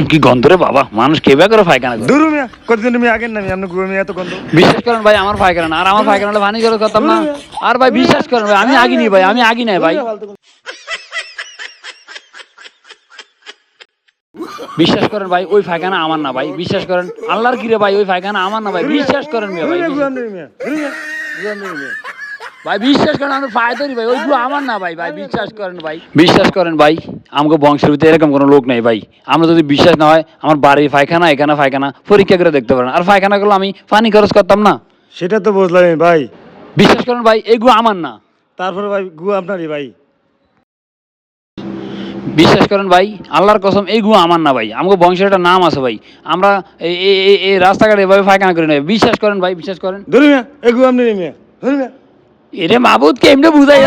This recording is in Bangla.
কি গন্ধ রে বাবা, মানুষ কেবা করে পায়খানা করে। দূর মিয়া কতদিন তুমি আগের নামি আপনি গুয়া মিয়া এত গন্ধ। বিশ্বাস করেন ভাই, আমার পায়খানা না, আর আমার পায়খানা হলে পানি করে করতাম না। আর ভাই বিশ্বাস করেন ভাই, আমি আগি নি ভাই, আমি আগি নাই ভাই। বিশ্বাস করেন ভাই, ওই পায়খানা আমার না ভাই, বিশ্বাস করেন। আল্লাহর কিরে ভাই, ওই পায়খানা আমার না ভাই, বিশ্বাস করেন ভাই। ভাই বিশ্বাস করেন, আমরা পায়ে ধরি ভাই, ওইগুলো আমার না ভাই। ভাই বিশ্বাস করেন ভাই, বিশ্বাস করেন ভাই, আমাকে বংশের ভিতরে এরকম কোনো লোক নেই ভাই। আমরা যদি বিশ্বাস না হয়, আমার বাড়ির পায়খানা, এখানে পায়খানা পরীক্ষা করে দেখতে পারেন। আর পায়খানা গুলো আমি পানি খরচ করতাম না। সেটা তো বুঝলাম ভাই। বিশ্বাস করেন ভাই, এগুলো আমার না। তারপরে ভাই গুয়া আপনারই ভাই। বিশ্বাস করেন ভাই, আল্লাহর কসম, এই গুয়া আমার না ভাই। আমাকে বংশের একটা নাম আছে ভাই। আমরা এই রাস্তাঘাটে এভাবে পায়খানা করি না। বিশ্বাস করেন ভাই, বিশ্বাস করেন। ধরু মিয়া এ গুয়া আপনারই মিয়া। ধরু মিয়া এরে মাবুদ কে এমনি বুঝাই